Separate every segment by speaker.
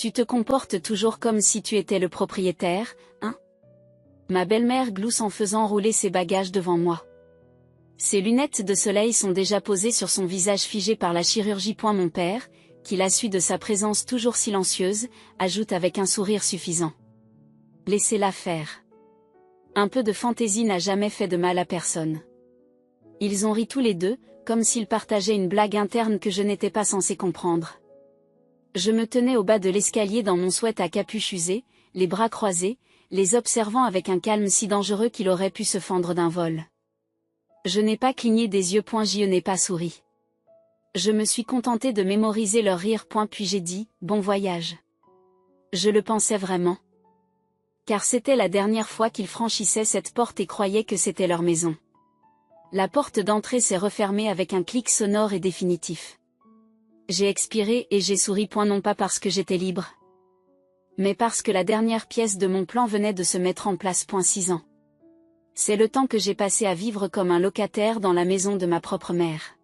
Speaker 1: Tu te comportes toujours comme si tu étais le propriétaire, hein? Ma belle-mère glousse en faisant rouler ses bagages devant moi. Ses lunettes de soleil sont déjà posées sur son visage figé par la chirurgie. Mon père, qui la suit de sa présence toujours silencieuse, ajoute avec un sourire suffisant. Laissez-la faire. Un peu de fantaisie n'a jamais fait de mal à personne. Ils ont ri tous les deux, comme s'ils partageaient une blague interne que je n'étais pas censée comprendre. Je me tenais au bas de l'escalier dans mon sweat à capuche usée, les bras croisés, les observant avec un calme si dangereux qu'il aurait pu se fendre d'un vol. Je n'ai pas cligné des yeux. Je n'ai pas souri. Je me suis contentée de mémoriser leur rire. Puis j'ai dit « Bon voyage ». Je le pensais vraiment. Car c'était la dernière fois qu'ils franchissaient cette porte et croyaient que c'était leur maison. La porte d'entrée s'est refermée avec un clic sonore et définitif. J'ai expiré et j'ai souri. Non pas parce que j'étais libre, mais parce que la dernière pièce de mon plan venait de se mettre en place. 6 ans. C'est le temps que j'ai passé à vivre comme un locataire dans la maison de ma propre mère.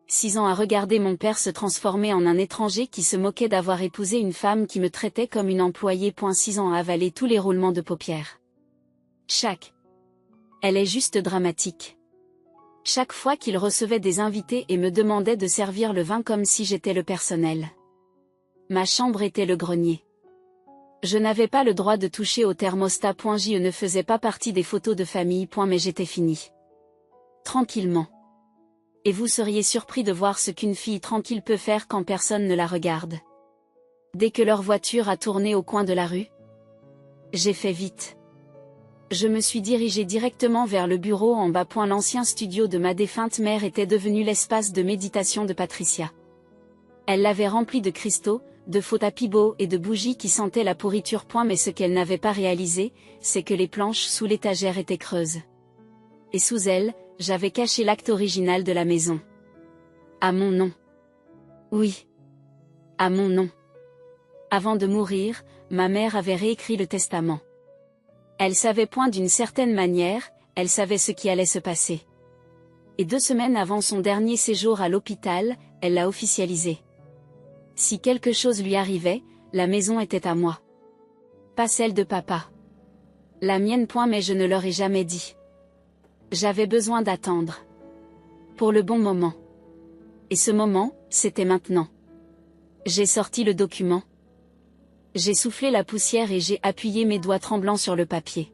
Speaker 1: 6 ans à regarder mon père se transformer en un étranger qui se moquait d'avoir épousé une femme qui me traitait comme une employée. 6 ans à avaler tous les roulements de paupières. Elle est juste dramatique. Chaque fois qu'il recevait des invités et me demandait de servir le vin comme si j'étais le personnel. Ma chambre était le grenier. Je n'avais pas le droit de toucher au thermostat. Je ne faisais pas partie des photos de famille. Mais j'étais fini. Tranquillement. Et vous seriez surpris de voir ce qu'une fille tranquille peut faire quand personne ne la regarde. Dès que leur voiture a tourné au coin de la rue, j'ai fait vite. Je me suis dirigée directement vers le bureau en bas. L'ancien studio de ma défunte mère était devenu l'espace de méditation de Patricia. Elle l'avait rempli de cristaux, de faux tapis beaux et de bougies qui sentaient la pourriture. Mais ce qu'elle n'avait pas réalisé, c'est que les planches sous l'étagère étaient creuses. Et sous elles, j'avais caché l'acte original de la maison. À mon nom. Oui. À mon nom. Avant de mourir, ma mère avait réécrit le testament. Elle savait. D'une certaine manière, elle savait ce qui allait se passer. Et 2 semaines avant son dernier séjour à l'hôpital, elle l'a officialisé. Si quelque chose lui arrivait, la maison était à moi. Pas celle de papa. La mienne. Mais je ne leur ai jamais dit. J'avais besoin d'attendre. Pour le bon moment. Et ce moment, c'était maintenant. J'ai sorti le document. J'ai soufflé la poussière et j'ai appuyé mes doigts tremblants sur le papier.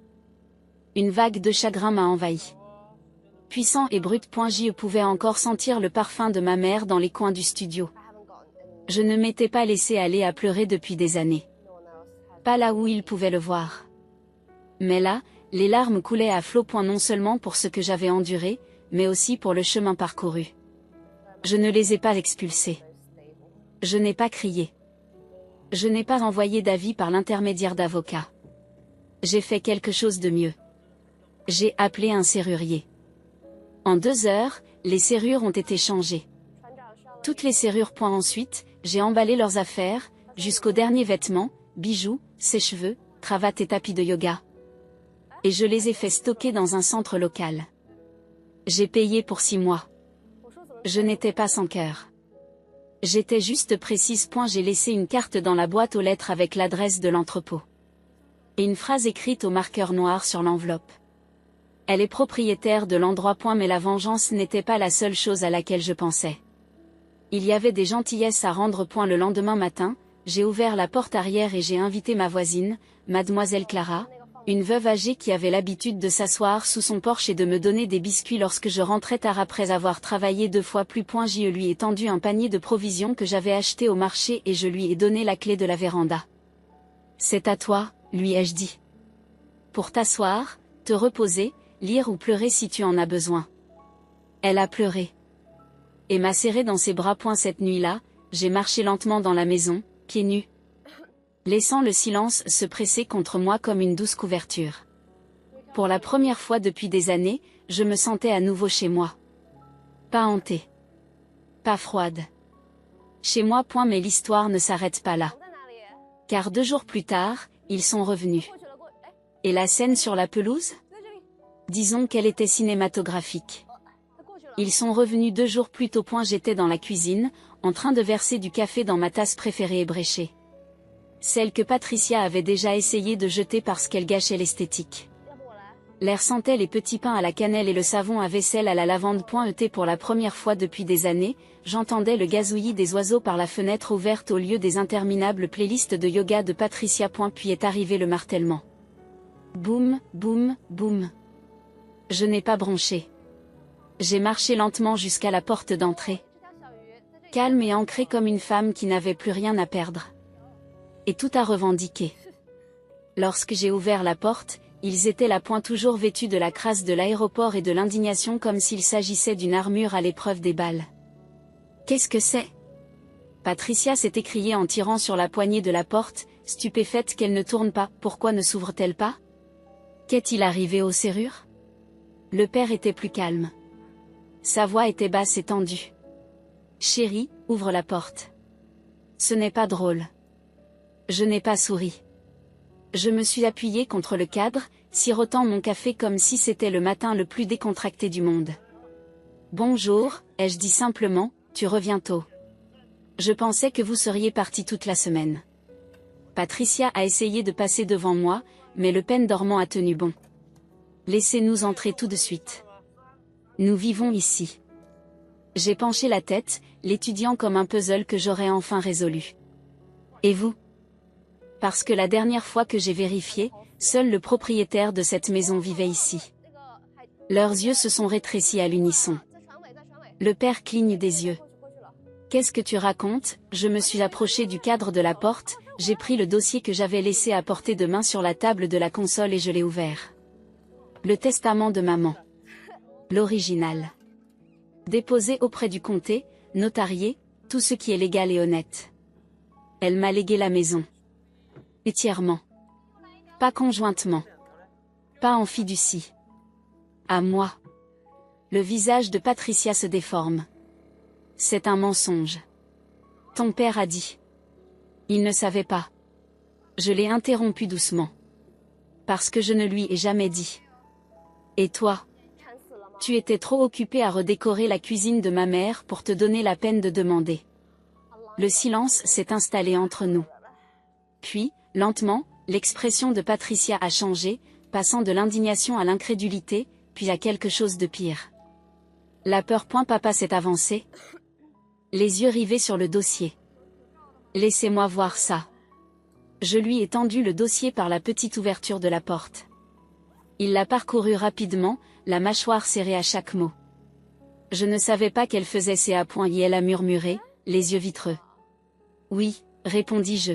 Speaker 1: Une vague de chagrin m'a envahi. Puissant et brut. Je pouvais encore sentir le parfum de ma mère dans les coins du studio. Je ne m'étais pas laissé aller à pleurer depuis des années. Pas là où il pouvait le voir. Mais là, les larmes coulaient à flots. Non seulement pour ce que j'avais enduré, mais aussi pour le chemin parcouru. Je ne les ai pas expulsés. Je n'ai pas crié. Je n'ai pas envoyé d'avis par l'intermédiaire d'avocats. J'ai fait quelque chose de mieux. J'ai appelé un serrurier. En 2 heures, les serrures ont été changées. Toutes les serrures. Ensuite, j'ai emballé leurs affaires, jusqu'aux derniers vêtements, bijoux, sèche-cheveux, cravates et tapis de yoga. Et je les ai fait stocker dans un centre local. J'ai payé pour 6 mois. Je n'étais pas sans cœur. J'étais juste précise. J'ai laissé une carte dans la boîte aux lettres avec l'adresse de l'entrepôt. Et une phrase écrite au marqueur noir sur l'enveloppe. Elle est propriétaire de l'endroit. Mais la vengeance n'était pas la seule chose à laquelle je pensais. Il y avait des gentillesses à rendre. Le lendemain matin, j'ai ouvert la porte arrière et j'ai invité ma voisine, mademoiselle Clara, une veuve âgée qui avait l'habitude de s'asseoir sous son porche et de me donner des biscuits lorsque je rentrais tard après avoir travaillé 2 fois plus. Je lui ai tendu un panier de provisions que j'avais acheté au marché et je lui ai donné la clé de la véranda. C'est à toi, lui ai-je dit. Pour t'asseoir, te reposer, lire ou pleurer si tu en as besoin. Elle a pleuré. Et m'a serré dans ses bras. Cette nuit-là, j'ai marché lentement dans la maison, pieds nus, laissant le silence se presser contre moi comme une douce couverture. Pour la première fois depuis des années, je me sentais à nouveau chez moi. Pas hantée. Pas froide. Chez moi. Mais l'histoire ne s'arrête pas là. Car 2 jours plus tard, ils sont revenus. Et la scène sur la pelouse ? Disons qu'elle était cinématographique. Ils sont revenus 2 jours plus tôt. J'étais dans la cuisine, en train de verser du café dans ma tasse préférée ébréchée. Celle que Patricia avait déjà essayé de jeter parce qu'elle gâchait l'esthétique. L'air sentait les petits pains à la cannelle et le savon à vaisselle à la lavande. Et pour la première fois depuis des années, j'entendais le gazouillis des oiseaux par la fenêtre ouverte au lieu des interminables playlists de yoga de Patricia. Puis est arrivé le martèlement. Boum, boum, boum. Je n'ai pas bronché. J'ai marché lentement jusqu'à la porte d'entrée. Calme et ancrée comme une femme qui n'avait plus rien à perdre. Et tout à revendiquer. Lorsque j'ai ouvert la porte, ils étaient là, toujours vêtus de la crasse de l'aéroport et de l'indignation, comme s'il s'agissait d'une armure à l'épreuve des balles. Qu'est-ce que c'est? Patricia s'est écriée en tirant sur la poignée de la porte, stupéfaite qu'elle ne tourne pas. Pourquoi ne s'ouvre-t-elle pas? Qu'est-il arrivé aux serrures? Le père était plus calme. Sa voix était basse et tendue. Chérie, ouvre la porte. Ce n'est pas drôle. Je n'ai pas souri. Je me suis appuyée contre le cadre, sirotant mon café comme si c'était le matin le plus décontracté du monde. Bonjour, ai-je dit simplement, tu reviens tôt. Je pensais que vous seriez parti toute la semaine. Patricia a essayé de passer devant moi, mais le peine dormant a tenu bon. Laissez-nous entrer tout de suite. Nous vivons ici. J'ai penché la tête, l'étudiant comme un puzzle que j'aurais enfin résolu. Et vous? Parce que la dernière fois que j'ai vérifié, seul le propriétaire de cette maison vivait ici. Leurs yeux se sont rétrécis à l'unisson. Le père cligne des yeux. Qu'est-ce que tu racontes? Je me suis approchée du cadre de la porte, j'ai pris le dossier que j'avais laissé à portée de main sur la table de la console et je l'ai ouvert. Le testament de maman. L'original. Déposé auprès du comté, notarié, tout ce qui est légal et honnête. Elle m'a légué la maison. Entièrement. Pas conjointement. Pas en fiducie. À moi. Le visage de Patricia se déforme. C'est un mensonge. Ton père a dit. Il ne savait pas. Je l'ai interrompu doucement. Parce que je ne lui ai jamais dit. Et toi? Tu étais trop occupé à redécorer la cuisine de ma mère pour te donner la peine de demander. Le silence s'est installé entre nous. Puis, lentement, l'expression de Patricia a changé, passant de l'indignation à l'incrédulité, puis à quelque chose de pire. La peur. Papa s'est avancé. Les yeux rivés sur le dossier. Laissez-moi voir ça. Je lui ai tendu le dossier par la petite ouverture de la porte. Il l'a parcouru rapidement, la mâchoire serrée à chaque mot. Je ne savais pas qu'elle faisait ces appoints et elle a murmuré, les yeux vitreux. Oui, répondis-je.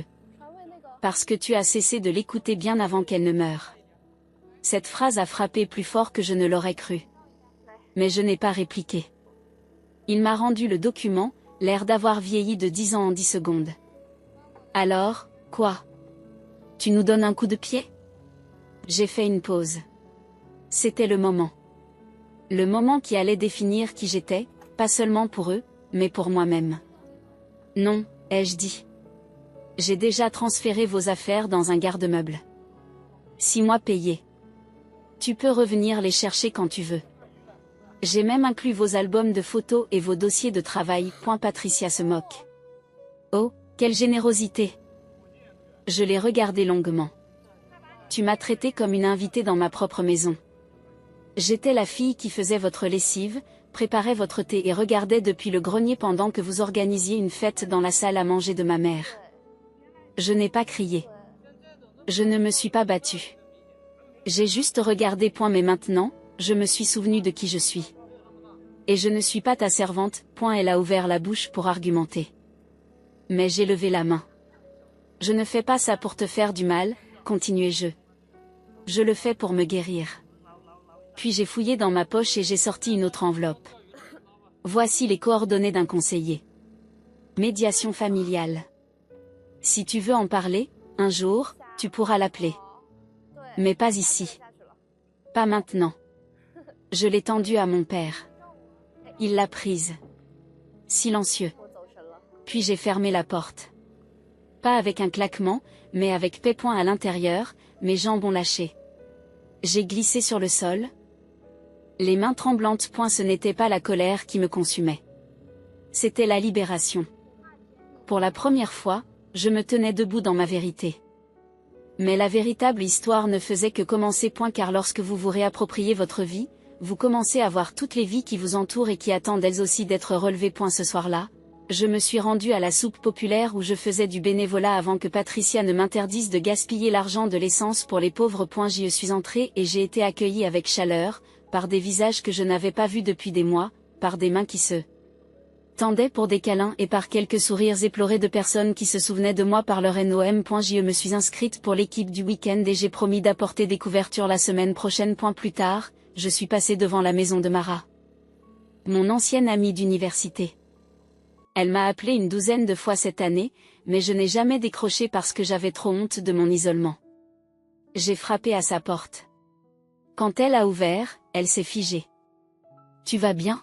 Speaker 1: Parce que tu as cessé de l'écouter bien avant qu'elle ne meure. Cette phrase a frappé plus fort que je ne l'aurais cru. Mais je n'ai pas répliqué. Il m'a rendu le document, l'air d'avoir vieilli de 10 ans en 10 secondes. Alors, quoi? Tu nous donnes un coup de pied? J'ai fait une pause. C'était le moment. Le moment qui allait définir qui j'étais, pas seulement pour eux, mais pour moi-même. Non, ai-je dit. J'ai déjà transféré vos affaires dans un garde-meuble. 6 mois payés. Tu peux revenir les chercher quand tu veux. J'ai même inclus vos albums de photos et vos dossiers de travail. Patricia se moque. Oh, quelle générosité! Je l'ai regardé longuement. Tu m'as traité comme une invitée dans ma propre maison. J'étais la fille qui faisait votre lessive, préparait votre thé et regardait depuis le grenier pendant que vous organisiez une fête dans la salle à manger de ma mère. Je n'ai pas crié. Je ne me suis pas battue. J'ai juste regardé. Mais maintenant, je me suis souvenu de qui je suis. Et je ne suis pas ta servante. Elle a ouvert la bouche pour argumenter. Mais j'ai levé la main. Je ne fais pas ça pour te faire du mal, continuai-je. Je le fais pour me guérir. Puis j'ai fouillé dans ma poche et j'ai sorti une autre enveloppe. Voici les coordonnées d'un conseiller. Médiation familiale. Si tu veux en parler, un jour, tu pourras l'appeler. Mais pas ici. Pas maintenant. Je l'ai tendue à mon père. Il l'a prise. Silencieux. Puis j'ai fermé la porte. Pas avec un claquement, mais avec pépouin à l'intérieur, mes jambes ont lâché. J'ai glissé sur le sol. Les mains tremblantes. Ce n'était pas la colère qui me consumait. C'était la libération. Pour la première fois, Je me tenais debout dans ma vérité. Mais la véritable histoire ne faisait que commencer. Car lorsque vous vous réappropriez votre vie, vous commencez à voir toutes les vies qui vous entourent et qui attendent elles aussi d'être relevées. Ce soir-là, je me suis rendue à la soupe populaire où je faisais du bénévolat avant que Patricia ne m'interdise de gaspiller l'argent de l'essence pour les pauvres. J'y suis entrée et j'ai été accueillie avec chaleur, par des visages que je n'avais pas vus depuis des mois, par des mains qui se tendaient pour des câlins et par quelques sourires éplorés de personnes qui se souvenaient de moi par leur NOM. Je me suis inscrite pour l'équipe du week-end et j'ai promis d'apporter des couvertures la semaine prochaine. Plus tard, je suis passée devant la maison de Mara, mon ancienne amie d'université. Elle m'a appelé une douzaine de fois cette année, mais je n'ai jamais décroché parce que j'avais trop honte de mon isolement. J'ai frappé à sa porte. Quand elle a ouvert, elle s'est figée. « Tu vas bien ?»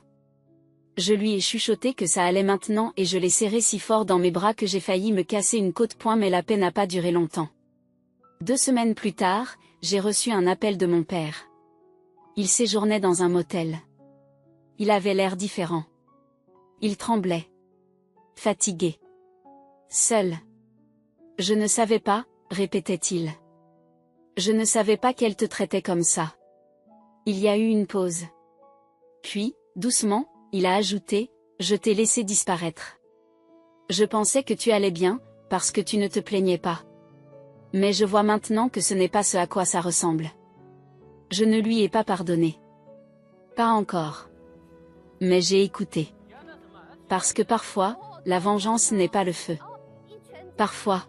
Speaker 1: Je lui ai chuchoté que ça allait maintenant et je l'ai serré si fort dans mes bras que j'ai failli me casser une côte. Mais la paix n'a pas duré longtemps. 2 semaines plus tard, j'ai reçu un appel de mon père. Il séjournait dans un motel. Il avait l'air différent. Il tremblait. Fatigué. Seul. Je ne savais pas, répétait-il. Je ne savais pas qu'elle te traitait comme ça. Il y a eu une pause. Puis, doucement, il a ajouté, je t'ai laissé disparaître. Je pensais que tu allais bien, parce que tu ne te plaignais pas. Mais je vois maintenant que ce n'est pas ce à quoi ça ressemble. Je ne lui ai pas pardonné. Pas encore. Mais j'ai écouté. Parce que parfois, la vengeance n'est pas le feu. Parfois.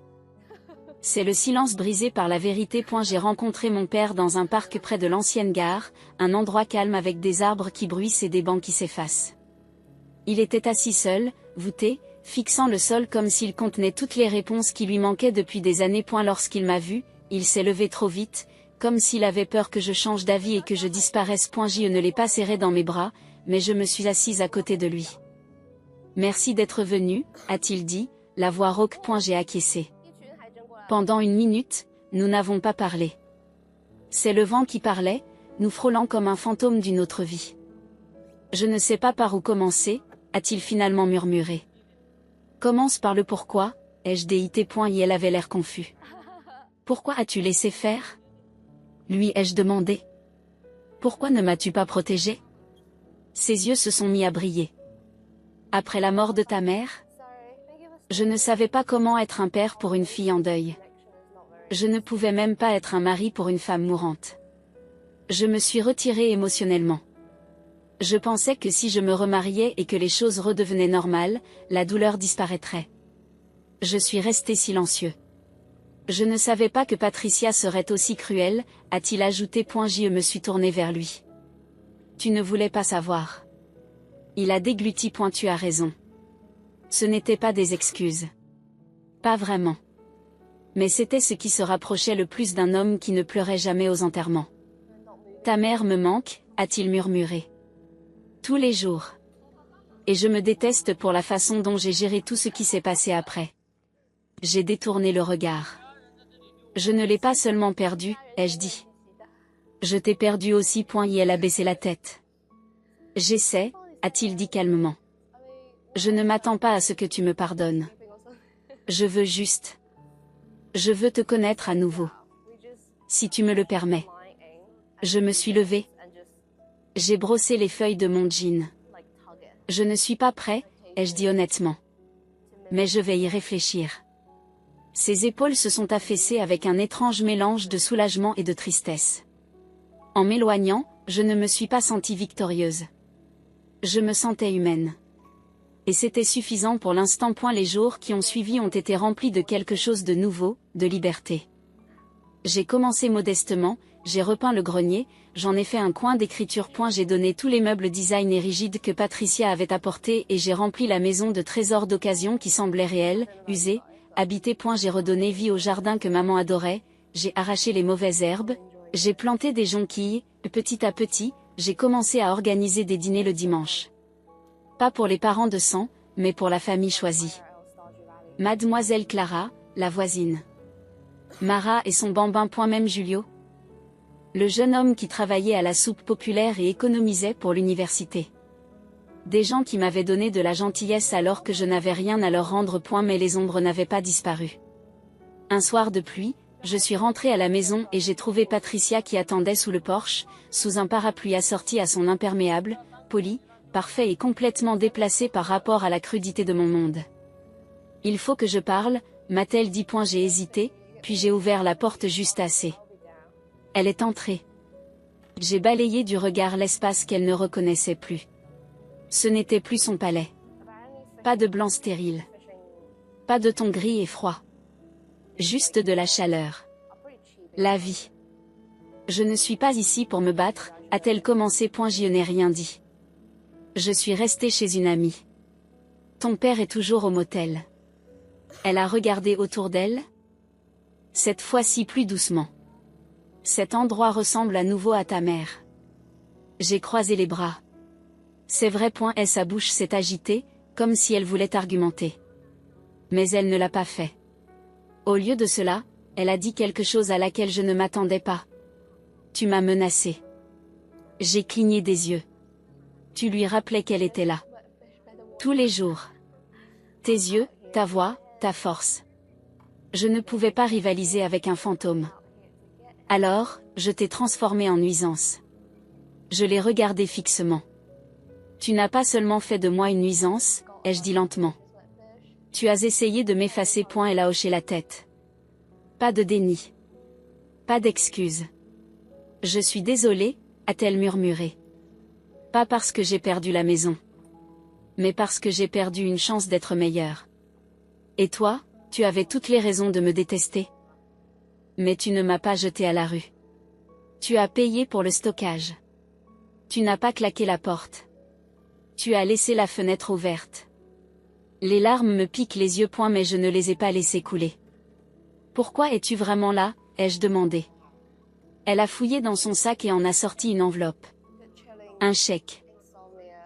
Speaker 1: C'est le silence brisé par la vérité. J'ai rencontré mon père dans un parc près de l'ancienne gare, un endroit calme avec des arbres qui bruissent et des bancs qui s'effacent. Il était assis seul, voûté, fixant le sol comme s'il contenait toutes les réponses qui lui manquaient depuis des années. Lorsqu'il m'a vu, il s'est levé trop vite, comme s'il avait peur que je change d'avis et que je disparaisse. Je ne l'ai pas serré dans mes bras, mais je me suis assise à côté de lui. Merci d'être venu, a-t-il dit, la voix rauque. J'ai acquiescé. Pendant 1 minute, nous n'avons pas parlé. C'est le vent qui parlait, nous frôlant comme un fantôme d'une autre vie. Je ne sais pas par où commencer, a-t-il finalement murmuré. Commence par le pourquoi, ai-je dit. Et elle avait l'air confus. Pourquoi as-tu laissé faire? Lui ai-je demandé. Pourquoi ne m'as-tu pas protégé? Ses yeux se sont mis à briller. Après la mort de ta mère? Je ne savais pas comment être un père pour une fille en deuil. Je ne pouvais même pas être un mari pour une femme mourante. Je me suis retirée émotionnellement. Je pensais que si je me remariais et que les choses redevenaient normales, la douleur disparaîtrait. Je suis resté silencieux. Je ne savais pas que Patricia serait aussi cruelle, a-t-il ajouté. Je me suis tournée vers lui. Tu ne voulais pas savoir. Il a dégluti. Tu as raison. Ce n'étaient pas des excuses. Pas vraiment. Mais c'était ce qui se rapprochait le plus d'un homme qui ne pleurait jamais aux enterrements. Ta mère me manque, a-t-il murmuré. Tous les jours. Et je me déteste pour la façon dont j'ai géré tout ce qui s'est passé après. J'ai détourné le regard. Je ne l'ai pas seulement perdu, ai-je dit. Je t'ai perdu aussi. Elle a baissé la tête. J'essaie, a-t-il dit calmement. Je ne m'attends pas à ce que tu me pardonnes. Je veux juste. Je veux te connaître à nouveau. Si tu me le permets. Je me suis levée. J'ai brossé les feuilles de mon jean. Je ne suis pas prêt, ai-je dit honnêtement. Mais je vais y réfléchir. Ses épaules se sont affaissées avec un étrange mélange de soulagement et de tristesse. En m'éloignant, je ne me suis pas sentie victorieuse. Je me sentais humaine. Et c'était suffisant pour l'instant. Les jours qui ont suivi ont été remplis de quelque chose de nouveau, de liberté. J'ai commencé modestement, j'ai repeint le grenier, j'en ai fait un coin d'écriture. J'ai donné tous les meubles design et rigides que Patricia avait apportés et j'ai rempli la maison de trésors d'occasion qui semblaient réels, usés, habités. J'ai redonné vie au jardin que maman adorait, j'ai arraché les mauvaises herbes, j'ai planté des jonquilles, petit à petit, j'ai commencé à organiser des dîners le dimanche. Pas pour les parents de sang, mais pour la famille choisie. Mademoiselle Clara, la voisine. Mara et son bambin. Même Julio. Le jeune homme qui travaillait à la soupe populaire et économisait pour l'université. Des gens qui m'avaient donné de la gentillesse alors que je n'avais rien à leur rendre, mais les ombres n'avaient pas disparu. Un soir de pluie, je suis rentrée à la maison et j'ai trouvé Patricia qui attendait sous le porche, sous un parapluie assorti à son imperméable, poli, parfait et complètement déplacé par rapport à la crudité de mon monde. Il faut que je parle, m'a-t-elle dit. J'ai hésité, puis j'ai ouvert la porte juste assez. Elle est entrée. J'ai balayé du regard l'espace qu'elle ne reconnaissait plus. Ce n'était plus son palais. Pas de blanc stérile. Pas de ton gris et froid. Juste de la chaleur. La vie. Je ne suis pas ici pour me battre, a-t-elle commencé. Je n'ai rien dit. Je suis restée chez une amie. Ton père est toujours au motel. Elle a regardé autour d'elle. Cette fois-ci plus doucement. Cet endroit ressemble à nouveau à ta mère. J'ai croisé les bras. C'est vrai. Et sa bouche s'est agitée, comme si elle voulait argumenter. Mais elle ne l'a pas fait. Au lieu de cela, elle a dit quelque chose à laquelle je ne m'attendais pas. Tu m'as menacé. J'ai cligné des yeux. Tu lui rappelais qu'elle était là. Tous les jours. Tes yeux, ta voix, ta force. Je ne pouvais pas rivaliser avec un fantôme. Alors, je t'ai transformé en nuisance. Je l'ai regardé fixement. Tu n'as pas seulement fait de moi une nuisance, ai-je dit lentement. Tu as essayé de m'effacer. Elle a hoché la tête. Pas de déni. Pas d'excuse. Je suis désolée, a-t-elle murmuré. Pas parce que j'ai perdu la maison. Mais parce que j'ai perdu une chance d'être meilleure. Et toi, tu avais toutes les raisons de me détester. Mais tu ne m'as pas jeté à la rue. Tu as payé pour le stockage. Tu n'as pas claqué la porte. Tu as laissé la fenêtre ouverte. Les larmes me piquent les yeux. Mais je ne les ai pas laissées couler. Pourquoi es-tu vraiment là, ai-je demandé. Elle a fouillé dans son sac et en a sorti une enveloppe. Un chèque.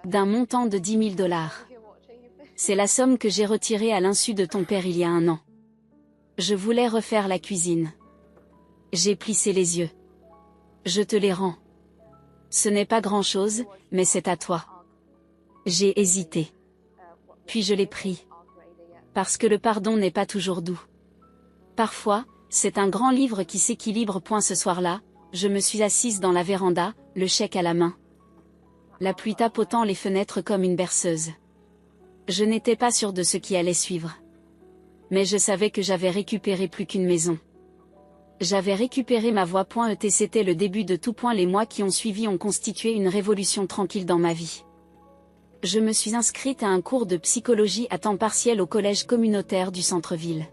Speaker 1: D'un montant de 10 000 $. C'est la somme que j'ai retirée à l'insu de ton père il y a 1 an. Je voulais refaire la cuisine. J'ai plissé les yeux. Je te les rends. Ce n'est pas grand-chose, mais c'est à toi. J'ai hésité. Puis je l'ai pris. Parce que le pardon n'est pas toujours doux. Parfois, c'est un grand livre qui s'équilibre. Ce soir-là, je me suis assise dans la véranda, le chèque à la main. La pluie tapotant les fenêtres comme une berceuse. Je n'étais pas sûre de ce qui allait suivre. Mais je savais que j'avais récupéré plus qu'une maison. J'avais récupéré ma voix. C'était le début de tout. Les mois qui ont suivi ont constitué une révolution tranquille dans ma vie. Je me suis inscrite à un cours de psychologie à temps partiel au collège communautaire du centre-ville.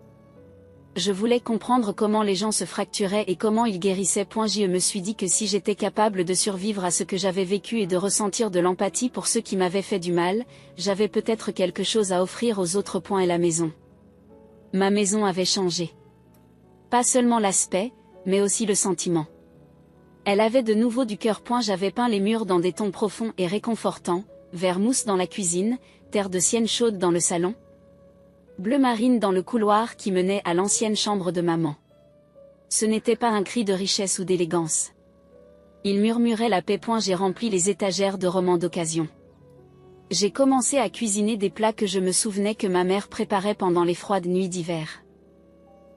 Speaker 1: Je voulais comprendre comment les gens se fracturaient et comment ils guérissaient. Je me suis dit que si j'étais capable de survivre à ce que j'avais vécu et de ressentir de l'empathie pour ceux qui m'avaient fait du mal, j'avais peut-être quelque chose à offrir aux autres. Et la maison. Ma maison avait changé. Pas seulement l'aspect, mais aussi le sentiment. Elle avait de nouveau du cœur. J'avais peint les murs dans des tons profonds et réconfortants, vert mousse dans la cuisine, terre de sienne chaude dans le salon. Bleu marine dans le couloir qui menait à l'ancienne chambre de maman. Ce n'était pas un cri de richesse ou d'élégance. Il murmurait la paix. J'ai rempli les étagères de romans d'occasion. J'ai commencé à cuisiner des plats que je me souvenais que ma mère préparait pendant les froides nuits d'hiver.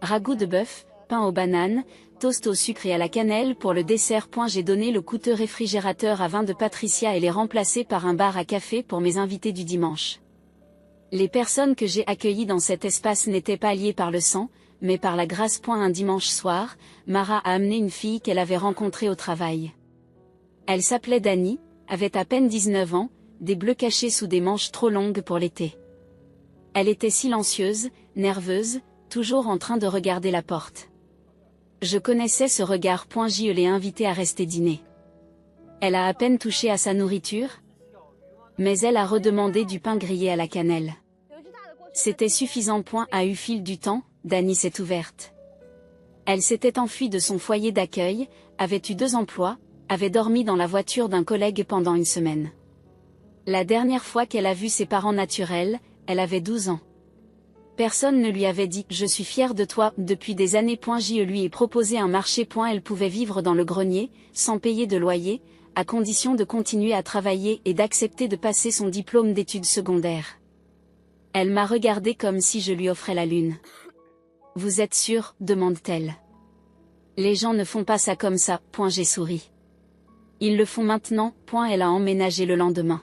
Speaker 1: Ragoût de bœuf, pain aux bananes, toast au sucre et à la cannelle pour le dessert. J'ai donné le coûteux réfrigérateur à vin de Patricia et l'ai remplacé par un bar à café pour mes invités du dimanche. Les personnes que j'ai accueillies dans cet espace n'étaient pas liées par le sang, mais par la grâce. Un dimanche soir, Mara a amené une fille qu'elle avait rencontrée au travail. Elle s'appelait Dani, avait à peine 19 ans, des bleus cachés sous des manches trop longues pour l'été. Elle était silencieuse, nerveuse, toujours en train de regarder la porte. Je connaissais ce regard. Je l'ai invitée à rester dîner. Elle a à peine touché à sa nourriture, mais elle a redemandé du pain grillé à la cannelle. C'était suffisant. A eu fil du temps, Dani s'est ouverte. Elle s'était enfuie de son foyer d'accueil, avait eu 2 emplois, avait dormi dans la voiture d'un collègue pendant 1 semaine. La dernière fois qu'elle a vu ses parents naturels, elle avait 12 ans. Personne ne lui avait dit « Je suis fière de toi » depuis des années. Je lui ai proposé un marché. Elle pouvait vivre dans le grenier, sans payer de loyer, à condition de continuer à travailler et d'accepter de passer son diplôme d'études secondaires. Elle m'a regardé comme si je lui offrais la lune. Vous êtes sûr, demande-t-elle. Les gens ne font pas ça comme ça, j'ai souri. Ils le font maintenant, elle a emménagé le lendemain.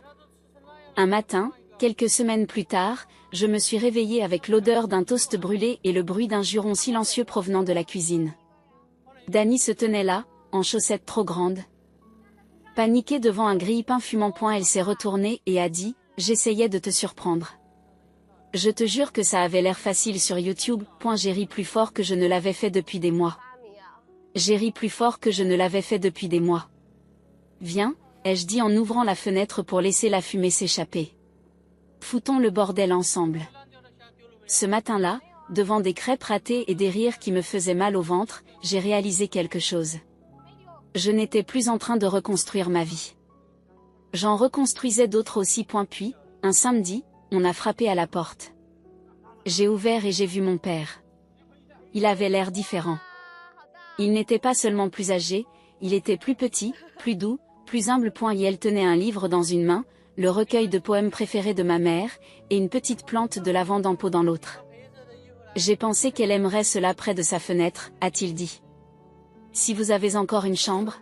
Speaker 1: Un matin, quelques semaines plus tard, je me suis réveillée avec l'odeur d'un toast brûlé et le bruit d'un juron silencieux provenant de la cuisine. Dany se tenait là, en chaussettes trop grandes. Paniquée devant un grille-pain fumant, elle s'est retournée et a dit « J'essayais de te surprendre. Je te jure que ça avait l'air facile sur YouTube. » J'ai ri plus fort que je ne l'avais fait depuis des mois. J'ai ri plus fort que je ne l'avais fait depuis des mois. Viens, ai-je dit en ouvrant la fenêtre pour laisser la fumée s'échapper. Foutons le bordel ensemble. Ce matin-là, devant des crêpes ratées et des rires qui me faisaient mal au ventre, j'ai réalisé quelque chose. Je n'étais plus en train de reconstruire ma vie. J'en reconstruisais d'autres aussi. Puis, un samedi, on a frappé à la porte. J'ai ouvert et j'ai vu mon père. Il avait l'air différent. Il n'était pas seulement plus âgé, il était plus petit, plus doux, plus humble. Et elle tenait un livre dans une main, le recueil de poèmes préféré de ma mère, et une petite plante de lavande en pot dans l'autre. J'ai pensé qu'elle aimerait cela près de sa fenêtre, a-t-il dit. Si vous avez encore une chambre?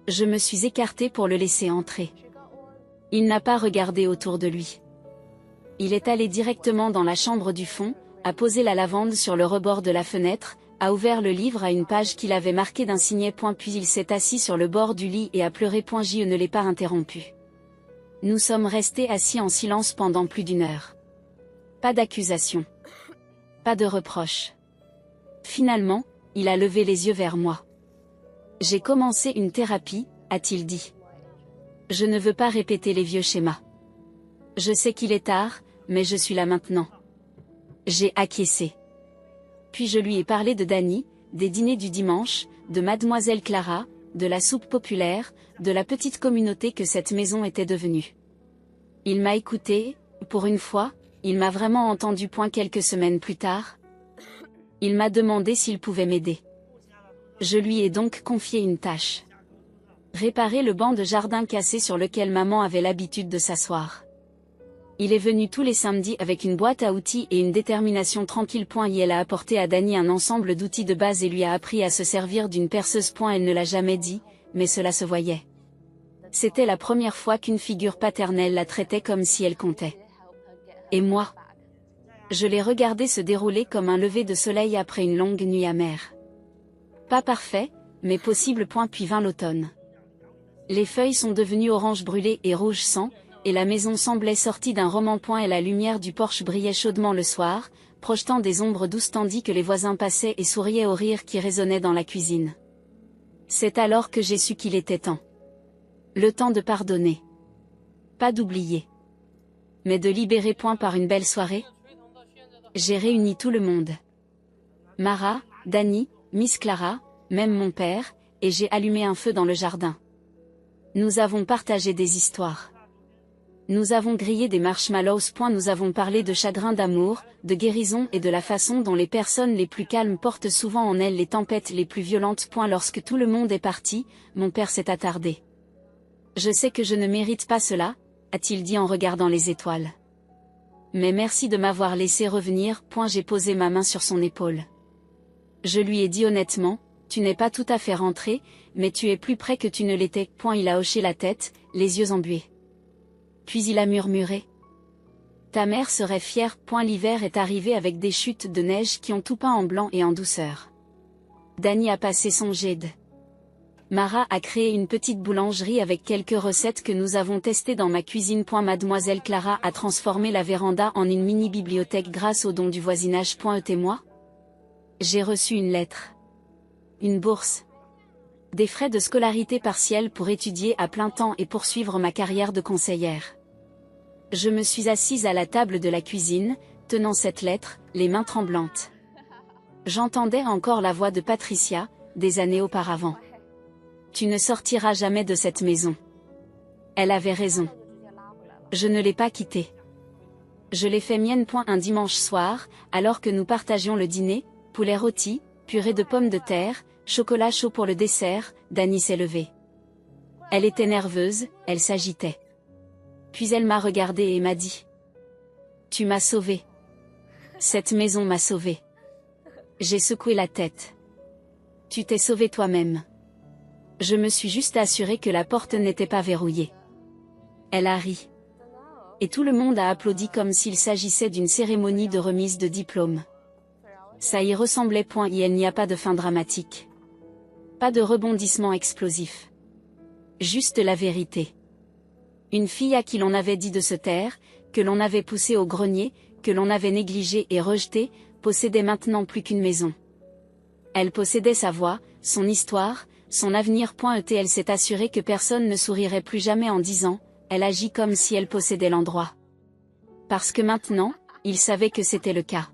Speaker 1: Je me suis écartée pour le laisser entrer. Il n'a pas regardé autour de lui. Il est allé directement dans la chambre du fond, a posé la lavande sur le rebord de la fenêtre, a ouvert le livre à une page qu'il avait marquée d'un signet. Puis il s'est assis sur le bord du lit et a pleuré. Je ne l'ai pas interrompu. Nous sommes restés assis en silence pendant plus d'1 heure. Pas d'accusation. Pas de reproche. Finalement, il a levé les yeux vers moi. J'ai commencé une thérapie, a-t-il dit. Je ne veux pas répéter les vieux schémas. Je sais qu'il est tard, mais je suis là maintenant. J'ai acquiescé. Puis je lui ai parlé de Dany, des dîners du dimanche, de Mademoiselle Clara, de la soupe populaire, de la petite communauté que cette maison était devenue. Il m'a écouté, pour une fois, il m'a vraiment entendu. Quelques semaines plus tard, il m'a demandé s'il pouvait m'aider. Je lui ai donc confié une tâche. Réparer le banc de jardin cassé sur lequel maman avait l'habitude de s'asseoir. Il est venu tous les samedis avec une boîte à outils et une détermination tranquille. Elle a apporté à Dany un ensemble d'outils de base et lui a appris à se servir d'une perceuse. Elle ne l'a jamais dit, mais cela se voyait. C'était la première fois qu'une figure paternelle la traitait comme si elle comptait. Et moi? Je l'ai regardé se dérouler comme un lever de soleil après une longue nuit amère. Pas parfait, mais possible. Puis vint l'automne. Les feuilles sont devenues orange brûlé et rouge sang, et la maison semblait sortie d'un roman. Et la lumière du porche brillait chaudement le soir, projetant des ombres douces tandis que les voisins passaient et souriaient au rire qui résonnait dans la cuisine. C'est alors que j'ai su qu'il était temps. Le temps de pardonner. Pas d'oublier. Mais de libérer. Par une belle soirée. J'ai réuni tout le monde. Mara, Dany, Miss Clara, même mon père, et j'ai allumé un feu dans le jardin. Nous avons partagé des histoires. Nous avons grillé des marshmallows. Nous avons parlé de chagrin d'amour, de guérison et de la façon dont les personnes les plus calmes portent souvent en elles les tempêtes les plus violentes. Lorsque tout le monde est parti, mon père s'est attardé. Je sais que je ne mérite pas cela, a-t-il dit en regardant les étoiles. Mais merci de m'avoir laissé revenir. J'ai posé ma main sur son épaule. Je lui ai dit honnêtement, tu n'es pas tout à fait rentré, mais tu es plus près que tu ne l'étais. Il a hoché la tête, les yeux embués. Puis il a murmuré. Ta mère serait fière. L'hiver est arrivé avec des chutes de neige qui ont tout peint en blanc et en douceur. Dany a passé son jet d'. Mara a créé une petite boulangerie avec quelques recettes que nous avons testées dans ma cuisine. Mademoiselle Clara a transformé la véranda en une mini-bibliothèque grâce aux dons du voisinage. Et moi? J'ai reçu une lettre. Une bourse. Des frais de scolarité partiels pour étudier à plein temps et poursuivre ma carrière de conseillère. Je me suis assise à la table de la cuisine, tenant cette lettre, les mains tremblantes. J'entendais encore la voix de Patricia, des années auparavant. Tu ne sortiras jamais de cette maison. Elle avait raison. Je ne l'ai pas quittée. Je l'ai fait mienne. Un dimanche soir, alors que nous partagions le dîner, poulet rôti, purée de pommes de terre, chocolat chaud pour le dessert, Dany s'est levée. Elle était nerveuse, elle s'agitait. Puis elle m'a regardée et m'a dit. Tu m'as sauvée. Cette maison m'a sauvée. J'ai secoué la tête. Tu t'es sauvée toi-même. Je me suis juste assurée que la porte n'était pas verrouillée. Elle a ri. Et tout le monde a applaudi comme s'il s'agissait d'une cérémonie de remise de diplôme. Ça y ressemblait point et il n'y a pas de fin dramatique. Pas de rebondissement explosif. Juste la vérité. Une fille à qui l'on avait dit de se taire, que l'on avait poussée au grenier, que l'on avait négligée et rejetée, possédait maintenant plus qu'une maison. Elle possédait sa voix, son histoire, son avenir. Et elle s'est assurée que personne ne sourirait plus jamais en disant, elle agit comme si elle possédait l'endroit. Parce que maintenant, il savait que c'était le cas.